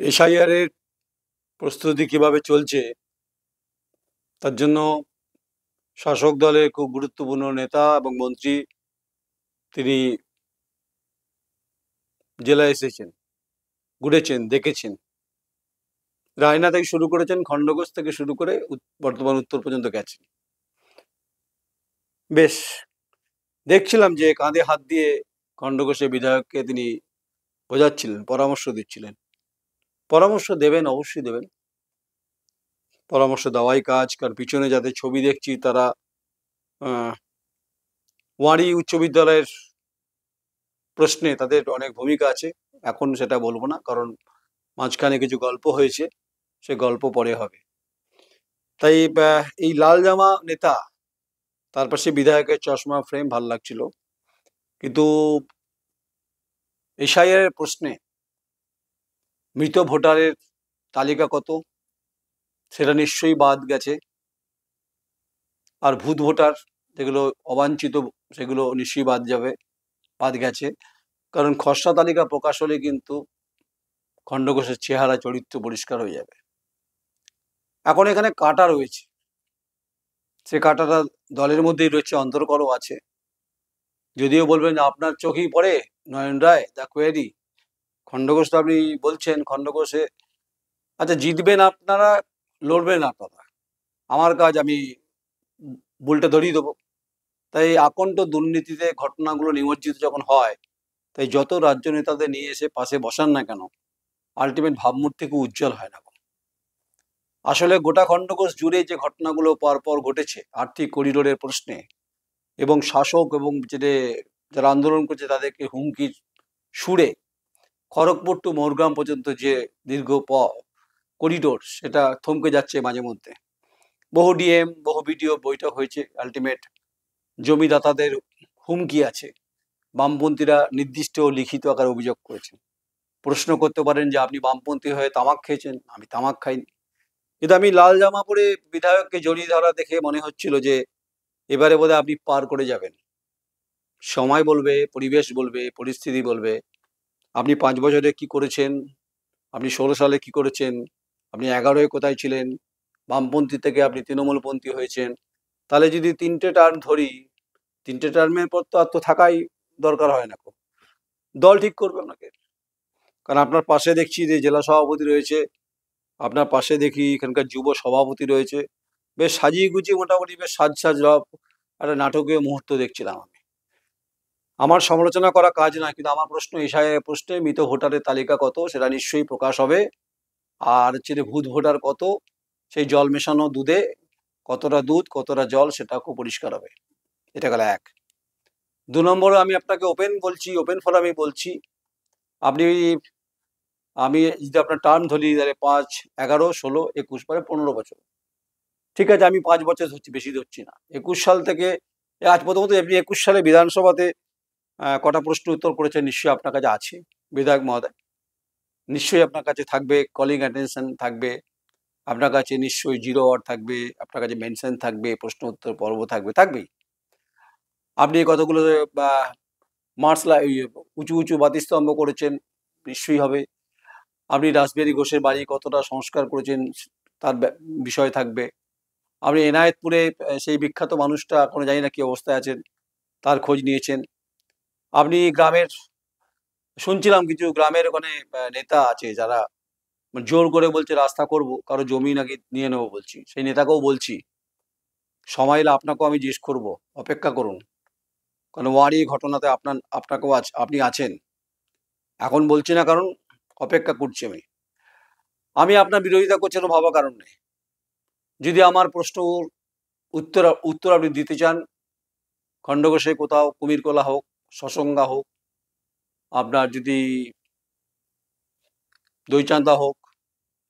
SIR এর প্রস্তুতি কিভাবে চলছে তার জন্য শাসক দলের খুব গুরুত্বপূর্ণ নেতা এবং মন্ত্রী তিনি জেলায় এসেছেন, ঘুরেছেন, দেখেছেন। রায়না থেকে শুরু করেছেন, খণ্ডঘোষ থেকে শুরু করে বর্ধমান উত্তর পর্যন্ত গেছেন। বেশ দেখছিলাম যে কাঁধে হাত দিয়ে খণ্ডঘোষের বিধায়ককে তিনি বোঝাচ্ছিলেন, পরামর্শ দিচ্ছিলেন। পরামর্শ দেবেন, অবশ্যই দেবেন, পরামর্শ দেওয়াই কাজ। কারণ পিছনে যাদের ছবি দেখছি তারা ওয়ারি উচ্চ বিদ্যালয়ের প্রশ্নে তাদের অনেক ভূমিকা আছে। এখন সেটা বলবো না, কারণ মাঝখানে কিছু গল্প হয়েছে, সে গল্প পরে হবে। তাই এই লাল জামা নেতা, তার পাশে বিধায়কের চশমা ফ্রেম ভাল লাগছিল। কিন্তু এসআইআর এর প্রশ্নে মৃত ভোটারের তালিকা কত সেটা নিশ্চয়ই বাদ গেছে। আর ভূত ভোটার যেগুলো অবাঞ্ছিত সেগুলো নিশ্চয়ই বাদ গেছে। কারণ খসড়া তালিকা প্রকাশ হলে কিন্তু খণ্ডঘোষের চেহারা চরিত্র পরিষ্কার হয়ে যাবে। এখন এখানে কাটা রয়েছে, সে কাটাটা দলের মধ্যেই রয়েছে, অন্তর্কলও আছে। যদিও বলবেন আপনার চোখেই পড়ে নয়ন রায় দ্য কোয়েরি, খণ্ডঘোষ তো আপনি বলছেন খণ্ডঘোষে, আচ্ছা জিতবেন আপনারা, লড়বেন আপনারা, আমার কাজ আমি বুলটা ধরিয়ে দেবো। তাই আকণ্ঠ দুর্নীতিতে ঘটনাগুলো নিমজ্জিত যখন হয়, তাই যত রাজ্য নেতাদের নিয়ে এসে পাশে বসান না কেন, আলটিমেট ভাবমূর্তি খুব উজ্জ্বল হয় না। আসলে গোটা খণ্ডঘোষ জুড়ে যে ঘটনাগুলো পরপর ঘটেছে আর্থিক করিডোরের প্রশ্নে, এবং শাসক এবং যারা আন্দোলন করছে তাদেরকে হুমকির সুরে খড়গপুর টু মোরগ্রাম পর্যন্ত যে দীর্ঘ করিডোর, সেটা থমকে যাচ্ছে মাঝে মধ্যে। বহু ডিএম, বহু বিডিও বৈঠক হয়েছে, আলটিমেট জমিদাতাদের হুমকি আছে। বামপন্থীরা নির্দিষ্ট লিখিত আকারে অভিযোগ করেছেন। প্রশ্ন করতে পারেন যে আপনি বামপন্থী হয়ে তামাক খেয়েছেন, আমি তামাক খাইনি। কিন্তু আমি লাল জামা পরে বিধায়ককে জড়িয়ে ধরা দেখে মনে হচ্ছিল যে এবারে বোধহয় আপনি পার করে যাবেন। সময় বলবে, পরিবেশ বলবে, পরিস্থিতি বলবে আপনি 5 বছরে কি করেছেন, আপনি 16 সালে কি করেছেন, আপনি 11-এ কোথায় ছিলেন, বামপন্থী থেকে আপনি তৃণমূলপন্থী হয়েছেন। তাহলে যদি 3টে টার্ম ধরি, 3টে টার্মের পর তো আর তো থাকাই দরকার হয় না। দল ঠিক করবে ওনাকে। কারণ আপনার পাশে দেখছি যে জেলা সভাপতি রয়েছে, আপনার পাশে দেখি এখানকার যুব সভাপতি রয়েছে। বেশ সাজিয়ে গুছিয়ে মোটামুটি বেশ সাজ রব একটা নাটকীয় মুহূর্ত দেখছিলাম আমি। আমার সমালোচনা করা কাজ না, কিন্তু আমার প্রশ্ন এসআইআর প্রশ্নে মৃত ভোটারের তালিকা কত সেটা নিশ্চয়ই প্রকাশ হবে। আর হচ্ছে যে ভূত ভোটার কত, সেই জল মেশানো দুধে কতটা দুধ কতটা জল সেটা খুব পরিষ্কার হবে। এটা গেল 1। 2 নম্বরে আমি আপনাকে ওপেন ফোরামে বলছি, আমি যদি আপনার টার্ম ধরি তাহলে 5, 11, 16, 21 পরে 15 বছর। ঠিক আছে, আমি 5 বছর ধরছি, বেশি ধরছি না। 21 সাল থেকে আজ প্রথমত আপনি 21 সালে বিধানসভাতে কটা প্রশ্ন উত্তর করেছেন নিশ্চয়ই আপনার কাছে আছে বিধায়ক মহোদয়, নিশ্চয়ই আপনার কাছে থাকবে, কলিং অ্যাটেনশন থাকবে, আপনার কাছে নিশ্চয়ই 0 আওয়ার থাকবে, আপনার কাছে মেনশন থাকবে, প্রশ্ন উত্তর পর্ব থাকবেই। আপনি এই কতগুলো উঁচু উঁচু বাতিস্তম্ভ করেছেন, নিশ্চয়ই হবে। আপনি রাসবিহারী ঘোষের বাড়ি কতটা সংস্কার করেছেন তার বিষয় থাকবে। আপনি এনায়েতপুরে সেই বিখ্যাত মানুষটা এখনো জানি না কি অবস্থায় আছেন, তার খোঁজ নিয়েছেন। আপনি শুনছিলাম কিছু গ্রামের ওখানে নেতা আছে যারা জোর করে বলছে রাস্তা করব, কারো জমি নাকি নিয়ে নেবো বলছি। সেই নেতাকেও বলছি সময় এলে আপনাকেও আমি জিজ্ঞেস করবো, অপেক্ষা করুন। কারণ ওয়ারই ঘটনাতে আপনাকেও আপনি আছেন। এখন বলছি না, কারণ অপেক্ষা করছি আমি আপনার বিরোধিতা করছেন ভাবা কারণ নেই। যদি আমার প্রশ্ন উত্তর আপনি দিতে চান, খণ্ডঘোষে কোথাও কুমিরকোলা হোক, সসংজ্ঞা হোক, আপনার যদি দইচান্দা হোক,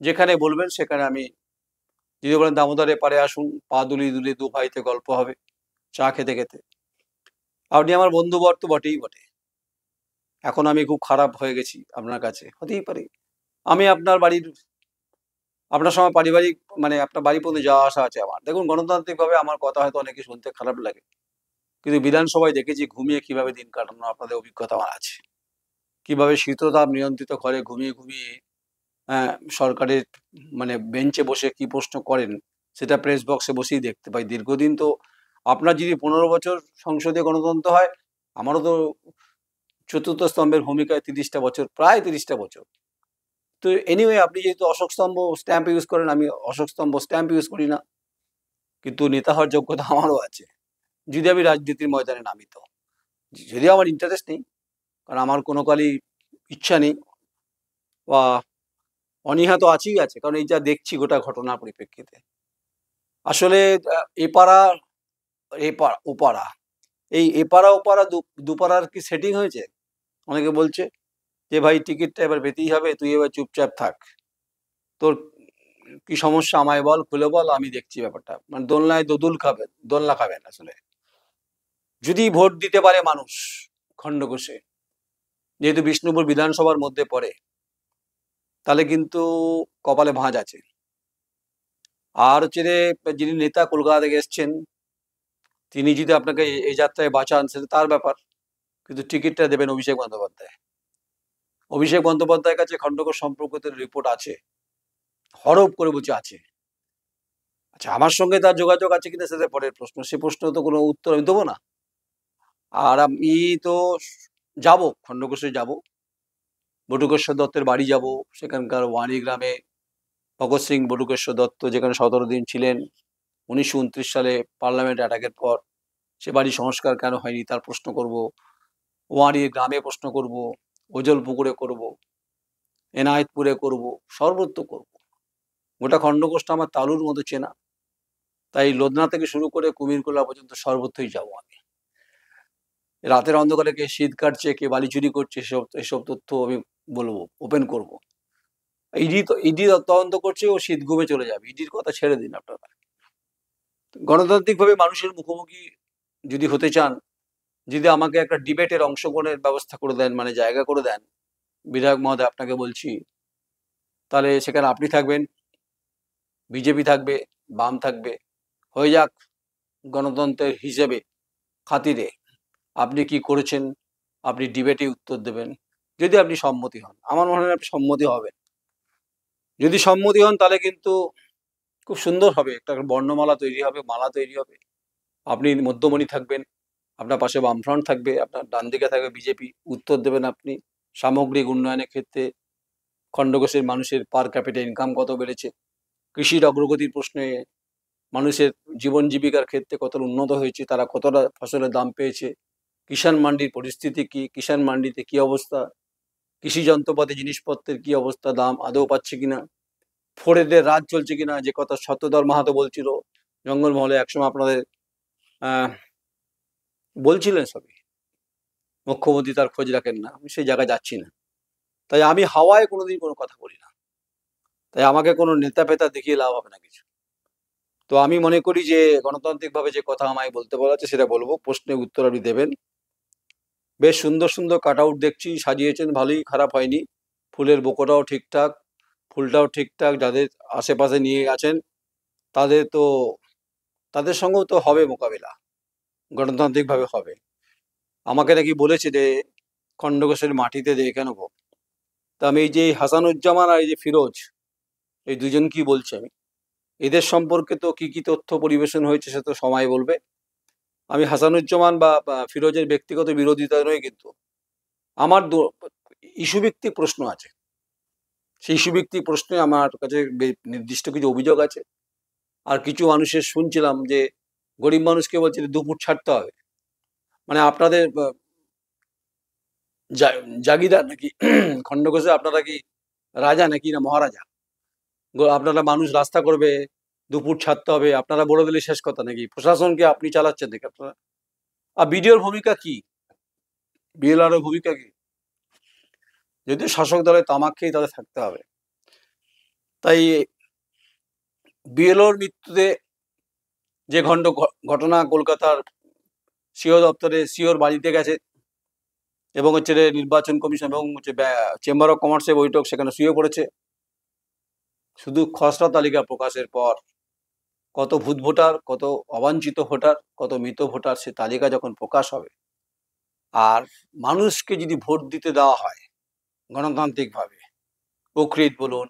যেখানে বলবেন সেখানে আমি, যদি বলেন দামোদরে পারে আসুন, পা দুলিয়ে দুলিয়ে 2 ভাইতে গল্প হবে চা খেতে খেতে। আপনি আমার বন্ধুবর তো বটেই বটে। এখন আমি খুব খারাপ হয়ে গেছি আপনার কাছে, হতেই পারে। আমি আপনার সময় পারিবারিক আপনার বাড়ি পর্যন্ত যাওয়া আসা আছে আমার। দেখুন, গণতান্ত্রিকভাবে আমার কথা হয়তো অনেকে শুনতে খারাপ লাগে, কিন্তু বিধানসভায় দেখেছি ঘুমিয়ে কিভাবে দিন কাটানো, আপনাদের অভিজ্ঞতা আমার আছে। কিভাবে শীততাপ নিয়ন্ত্রিত ঘরে ঘুমিয়ে সরকারের মানে বেঞ্চে বসে কি প্রশ্ন করেন সেটা প্রেস বক্সে বসেই দেখতে পাই। দীর্ঘদিন তো আপনার যদি 15 বছর সংসদীয় গণতন্ত্র হয়, আমারও তো চতুর্থ স্তম্ভের ভূমিকায় 30টা বছর, প্রায় 30টা বছর। তো এনিওয়ে আপনি যেহেতু অশোক স্তম্ভ স্ট্যাম্প ইউজ করেন, আমি অশোক স্তম্ভ স্ট্যাম্প ইউজ করি না। কিন্তু নেতা হওয়ার যোগ্যতা আমারও আছে। যদি আমি রাজনীতির ময়দানে নামি তো। যদিও আমার ইন্টারেস্ট নেই, কারণ আমার কোনো কালই ইচ্ছা নেই বা অনীহা তো আছেই আছে, কারণ এই যা দেখছি গোটা ঘটনার পরিপ্রেক্ষিতে। আসলে এপাড়া ওপাড়া, এই এপাড়া ওপাড়া দুপাড়ার কি সেটিং হয়েছে? অনেকে বলছে যে ভাই টিকিটটা এবার পেতেই হবে, তুই এবার চুপচাপ থাক, তোর কি সমস্যা আমায় বল, খুলে বল, আমি দেখছি ব্যাপারটা। মানে দোলনায় দোলনা খাবেন আসলে। যদি ভোট দিতে পারে মানুষ খণ্ডঘোষে, যেহেতু বিষ্ণুপুর বিধানসভার মধ্যে পড়ে, তাহলে কিন্তু কপালে ভাঁজ আছে। আর হচ্ছে যিনি নেতা কলকাতা থেকে এসছেন, তিনি যদি আপনাকে এই যাত্রায় বাঁচান সেটা তার ব্যাপার, কিন্তু টিকিটটা দেবেন অভিষেক বন্দ্যোপাধ্যায়। অভিষেক বন্দ্যোপাধ্যায়ের কাছে খণ্ডঘোষ সম্পর্কিত রিপোর্ট আছে, হরপ করে বলছে আছে। আচ্ছা, আমার সঙ্গে তার যোগাযোগ আছে কিনা সেটা পরের প্রশ্ন, সে প্রশ্ন তো কোনো উত্তর আমি দেবো না। আর আমি তো যাব, খণ্ডঘোষে যাব, বটুকেশ্বর দত্তের বাড়ি যাব, সেখানকার ওয়ানি গ্রামে ভগৎ সিং বটুকেশ্বর দত্ত যেখানে 17 দিন ছিলেন 1929 সালে পার্লামেন্ট অ্যাটাকের পর, সে বাড়ি সংস্কার কেন হয়নি তার প্রশ্ন করব, ওয়ানি গ্রামে প্রশ্ন করব, ওজলপুকুরে করব, এনায়েতপুরে করব, সর্বত্র করব। গোটা খণ্ডঘোষটা আমার তালুর মতো চেনা, তাই লোদনা থেকে শুরু করে কুমিরকোলা পর্যন্ত সর্বত্রই যাব আমি। রাতের অন্ধকারে কে শীত কাটছে, কে বালি চুরি করছে, এসব তথ্য আমি বলবো, ওপেন করব। ইডি তদন্ত করছে, ও শীত ঘুমে চলে যাবে, ইডির কথা ছেড়ে দিন আপনারা। গণতান্ত্রিকভাবে মানুষের মুখোমুখি যদি হতে চান, যদি আমাকে একটা ডিবেটের অংশগ্রহণের ব্যবস্থা করে দেন, মানে জায়গা করে দেন, বিধায়ক মহোদয় আপনাকে বলছি, তাহলে সেখানে আপনি থাকবেন, বিজেপি থাকবে, বাম থাকবে, হয়ে যাক গণতন্ত্রের হিসেবে খাতিরে আপনি কি করেছেন, আপনি ডিবেটে উত্তর দেবেন, যদি আপনি সম্মতি হন। আমার মনে হয় আপনি সম্মতি হবেন। যদি সম্মতি হন তাহলে কিন্তু খুব সুন্দর হবে, একটা বর্ণমালা তৈরি হবে, মালা তৈরি হবে। আপনি মধ্যমণি থাকবেন, আপনার পাশে বামফ্রন্ট থাকবে, আপনার ডান দিকে থাকবে বিজেপি, উত্তর দেবেন আপনি সামগ্রিক উন্নয়নের ক্ষেত্রে খণ্ডঘোষের মানুষের পার ক্যাপিটা ইনকাম কত বেড়েছে, কৃষির অগ্রগতির প্রশ্নে মানুষের জীবন জীবিকার ক্ষেত্রে কতটা উন্নত হয়েছে, তারা কতটা ফসলের দাম পেয়েছে, কিষাণ মান্ডির পরিস্থিতি কি, কিষাণ মান্ডিতে কি অবস্থা, কৃষি যন্ত্রপাতি জিনিসপত্রের কি অবস্থা, দাম আদৌ পাচ্ছে কিনা, ফোরেদের রাজ চলছে কিনা, যে কথা সত্যধর মাহাতো বলছিল জঙ্গলমহলে একসময়, আপনাদের বলছিলেন সবই, মুখ্যমন্ত্রী তার খোঁজ রাখেন না, আমি সেই জায়গায় যাচ্ছি না। তাই আমি হাওয়ায় কোনোদিন কোনো কথা বলি না, তাই আমাকে কোনো নেতা পেতা দেখিয়ে লাভ হবে না কিছু। তো আমি মনে করি যে গণতান্ত্রিকভাবে যে কথা আমায় বলতে বলা আছে সেটা বলবো, প্রশ্নের উত্তর আপনি দেবেন। বেশ সুন্দর সুন্দর কাট আউট দেখছি, সাজিয়েছেন ভালোই, খারাপ হয়নি, ফুলের বোকোটাও ঠিকঠাক, ফুলটাও ঠিকঠাক, যাদের আশেপাশে নিয়ে গেছেন তাদের সঙ্গেও তো হবে মোকাবিলা, গণতান্ত্রিকভাবে হবে। আমাকে নাকি বলেছে যে খণ্ডঘোষের মাটিতে দেখে নেবো, তা আমি এই যে হাসানুজ্জামান আর এই যে ফিরোজ, এই দুজন কি বলছে, আমি এদের সম্পর্কে তো কি তথ্য পরিবেশন হয়েছে সে তো সময় বলবে। আমি হাসানুজ্জামান বা ফিরোজের ব্যক্তিগত বিরোধিতা নয়, কিন্তু আমার ইস্যুভিত্তিক প্রশ্ন আছে, সেই ইস্যুভিত্তিক প্রশ্নে আমার কাছে নির্দিষ্ট কিছু অভিযোগ আছে। আর কিছু মানুষের শুনছিলাম যে গরিব মানুষকে বলছে দুপুর ছাড়তে হবে, মানে আপনাদের জাগিদার নাকি খণ্ডঘোষে, আপনারা কি রাজা নাকি না মহারাজা, আপনারা মানুষ রাস্তা করবে, দুপুর ছাড়তে হবে, আপনারা বলে দিলে শেষ কথা নাকি, প্রশাসনকে আপনি চালাচ্ছেন নাকি আপনারা? আর বিডিওর ভূমিকা কি, বিএলআর এর ভূমিকা কি? যদি শাসক দলের তামাক খেয়ে তাদের থাকতে হবে। তাই বিএলওর মৃত্যুতে যে ঘটনা, কলকাতার সিও দপ্তরে সিওর বাড়িতে গেছে এবং হচ্ছে নির্বাচন কমিশন এবং হচ্ছে চেম্বার অফ কমার্সের বৈঠক, সেখানে শুয়ে পড়েছে। শুধু খসড়া তালিকা প্রকাশের পর কত ভূত ভোটার, কত অবাঞ্ছিত ভোটার, কত মৃত ভোটার, সে তালিকা যখন প্রকাশ হবে, আর মানুষকে যদি ভোট দিতে দেওয়া হয় গণতান্ত্রিকভাবে, প্রকৃত বলুন,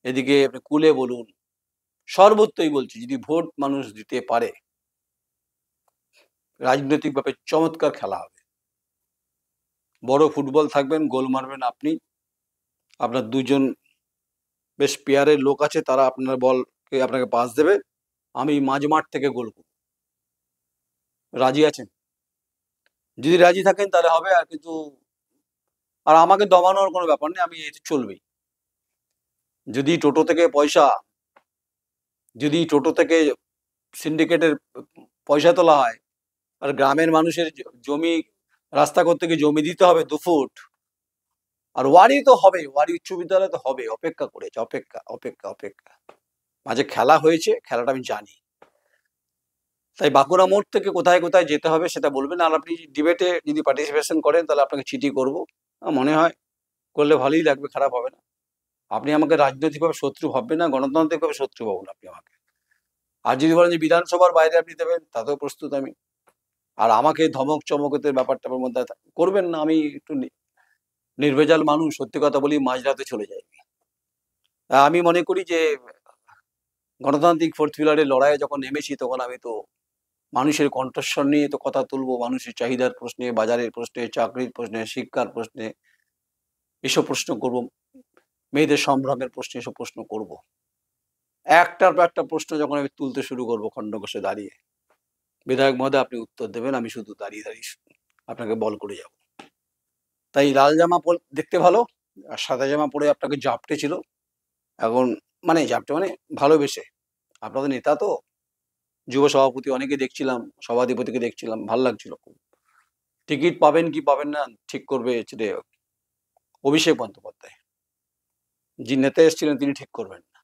এদিকে আপনি কুলে বলুন, সর্বত্রই বলছি, যদি ভোট মানুষ দিতে পারে, রাজনৈতিকভাবে চমৎকার খেলা হবে। বড় ফুটবল থাকবেন, গোল মারবেন আপনি, আপনার ২ জন বেশ পেয়ারের লোক আছে, তারা আপনার বলকে আপনাকে পাস দেবে, আমি মাঝমাঠ থেকে গোল করব। রাজি আছেন? যদি রাজি থাকেন তাহলে হবে, আর কিন্তু আর আমাকে দমানোর কোনো ব্যাপার নেই, আমি এতে চলবেই। যদি টোটো থেকে পয়সা, যদি টোটো থেকে সিন্ডিকেটের পয়সা তোলা হয়, আর গ্রামের মানুষের জমি রাস্তা করতে গিয়ে জমি দিতে হবে ২ ফুট, আর ওয়ারি তো হবে, ওয়ারি উচ্চ বিদ্যালয় তো হবে, অপেক্ষা করেছে, অপেক্ষা অপেক্ষা অপেক্ষা। মাঝে খেলা হয়েছে, খেলাটা আমি জানি। তাই বাঁকুড়া মোড় থেকে কোথায় কোথায় যেতে হবে সেটা বলবেন। আর আপনি ডিবেটে যদি পার্টিসিপেশন করেন তাহলে আপনাকে চিঠি করবো, মনে হয় করলে ভালোই লাগবে, খারাপ হবে না। আপনি আমাকে রাজনৈতিকভাবে শত্রু ভাববেন না, গণতান্ত্রিকভাবে শত্রু ভাবুন আপনি আমাকে। আর যদি বলেন যে বিধানসভার বাইরে আপনি দেবেন, তাতেও প্রস্তুত আমি। আর আমাকে ধমক চমকতের ব্যাপারটার মধ্যে করবেন না, আমি একটু নির্ভেজাল মানুষ, সত্যি কথা বলি, মাঝরাতে চলে যাই। আমি মনে করি যে গণতান্ত্রিক ফোর্থ হুইলারের লড়াইয়ে যখন নেমেছি, তখন আমি তো মানুষের কণ্ঠস্বর নিয়ে তো কথা তুলবো, মানুষের চাহিদার প্রশ্নে, বাজারের প্রশ্নে, চাকরির প্রশ্নে, শিক্ষার প্রশ্নে, এসব প্রশ্ন করব, মেয়েদের সম্ভ্রমের প্রশ্নে এসব প্রশ্ন করব। একটার পর একটা প্রশ্ন যখন আমি তুলতে শুরু করবো খণ্ডঘোষে দাঁড়িয়ে, বিধায়ক মহোদয় আপনি উত্তর দেবেন, আমি শুধু দাঁড়িয়ে দাঁড়িয়ে আপনাকে বল করে যাব। তাই লাল জামা দেখতে ভালো, আর সাদা জামা পরে আপনাকে জাপটে ছিল, এখন মানে জাপটে মানে ভালোবেসে, আপনাদের নেতা তো, যুব সভাপতি, অনেকে দেখছিলাম, সভাধিপতিকে দেখছিলাম, ভাল লাগছিল খুব। টিকিট পাবেন কি পাবেন না ঠিক করবে যে অভিষেক বন্দ্যোপাধ্যায়, যে নেতা এসেছিলেন তিনি ঠিক করবেন না।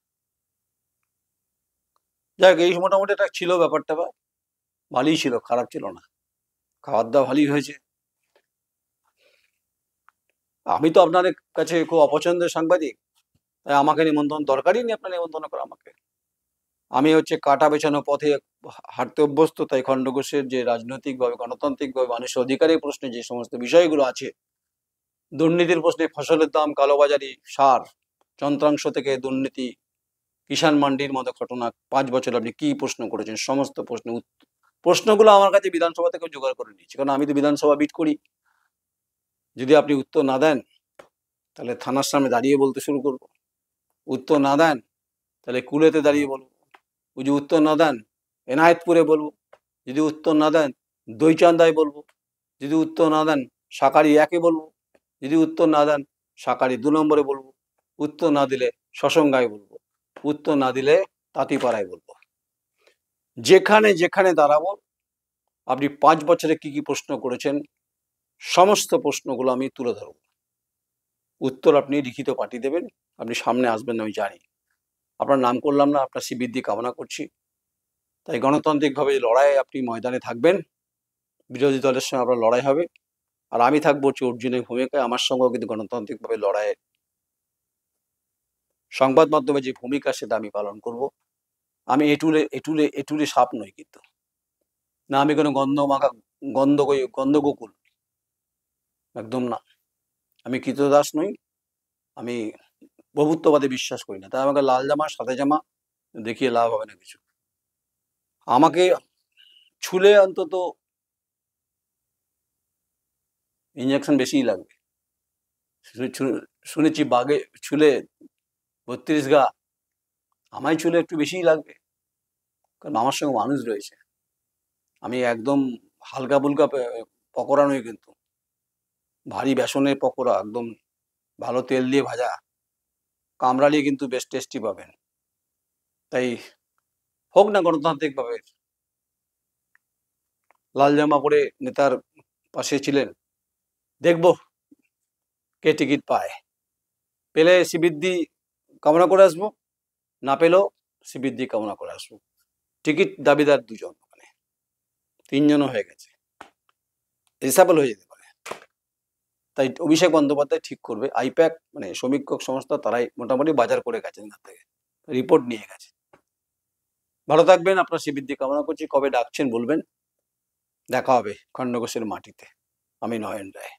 যাক, এই মোটামুটি একটা ছিল ব্যাপারটা, ভালোই ছিল, খারাপ ছিল না, খাওয়ার দাওয়া ভালোই হয়েছে। আমি তো আপনাদের কাছে খুব অপছন্দের সাংবাদিক, তাই আমাকে নিমন্ত্রণ দরকারই নেই, আপনার নিমন্ত্রণ করা আমাকে। আমি হচ্ছে কাটা বেছানো পথে হাঁটতে অভ্যস্ত, তাই খণ্ডঘোষের যে রাজনৈতিকভাবে গণতান্ত্রিকভাবে মানুষের অধিকারের প্রশ্নে যে সমস্ত বিষয়গুলো আছে, দুর্নীতির প্রশ্নে, ফসলের দাম, কালোবাজারি, সার, যন্ত্রাংশ থেকে দুর্নীতি, কিষাণ মান্ডির মতো ঘটনা, 5 বছর আপনি কি প্রশ্ন করেছেন, সমস্ত প্রশ্নগুলো আমার কাছে বিধানসভা থেকে জোগাড় করে নিয়েছি, কারণ আমি তো বিধানসভা বিট করি। যদি আপনি উত্তর না দেন তাহলে থানার সামনে দাঁড়িয়ে বলতে শুরু করবো, উত্তর না দেন তাহলে কুলেতে দাঁড়িয়ে বলবো, যদি উত্তর না দেন এনায়েতপুরে বলবো, যদি উত্তর না দেন দইচান্দায় বলবো, যদি উত্তর না দেন সাকারি 1-এ বলবো, যদি উত্তর না দেন সাকারি 2 নম্বরে বলবো, উত্তর না দিলে সসংজ্ঞায় বলবো, উত্তর না দিলে তাঁতিপাড়ায় বলবো। যেখানে যেখানে দাঁড়াবো, আপনি 5 বছরে কি কি প্রশ্ন করেছেন সমস্ত প্রশ্নগুলো আমি তুলে ধরব, উত্তর আপনি লিখিত পাঠিয়ে দেবেন, আপনি সামনে আসবেন আমি জানি। আপনার নাম করলাম না, আপনার শ্রীবৃদ্ধি কামনা করছি। তাই গণতান্ত্রিকভাবে লড়াইয়ে আপনি ময়দানে থাকবেন, বিরোধী দলের সঙ্গে আপনার লড়াই হবে, আর আমি থাকবো হচ্ছে অর্জুনের ভূমিকায়, আমার সঙ্গেও কিন্তু গণতান্ত্রিকভাবে লড়াইয়ে সংবাদ মাধ্যমে যে ভূমিকা সেটা আমি পালন করব। আমি এটুলে সাপ নই কিন্তু, না আমি কোনো গন্ধগোকুল, একদম না। আমি কৃতদাস নই, আমি প্রভুত্ববাদে বিশ্বাস করি না, তাই আমাকে লাল জামা সাদা জামা দেখিয়ে লাভ হবে না কিছু। আমাকে ছুলে অন্তত ইঞ্জেকশন বেশিই লাগবে। শুনেছি বাঘে ছুলে 32 গা, আমায় ছুলে একটু বেশিই লাগবে, কারণ আমার সঙ্গে মানুষ রয়েছে। আমি একদম হালকা ফুলকা পকোড়া নই কিন্তু, ভারী বেসনের পকোড়া, একদম ভালো তেল দিয়ে ভাজা, কামড়ালে কিন্তু বেশ টেস্টি পাবেন। তাই হোক না গণতান্ত্রিকভাবে, লাল জামা পরে নেতার পাশে ছিলেন, দেখব কে টিকিট পায়, পেলে শ্রীবৃদ্ধি কামনা করে আসবো, না পেলেও শ্রীবৃদ্ধি কামনা করে আসবো। টিকিট দাবিদার 2 জন, মানে 3 জনও হয়ে গেছে, রিসাবল হয়ে যেতে পারে। তাই অভিষেক বন্দ্যোপাধ্যায় ঠিক করবে, আইপ্যাক মানে সমীক্ষক সংস্থা, তারাই মোটামুটি বাজার করে গেছেন, এখান থেকে রিপোর্ট নিয়ে গেছে। ভালো থাকবেন, আপনার শ্রীবৃদ্ধি কামনা করছি, কবে ডাকছেন বলবেন, দেখা হবে খণ্ডঘোষের মাটিতে। আমি নয়ন রায়।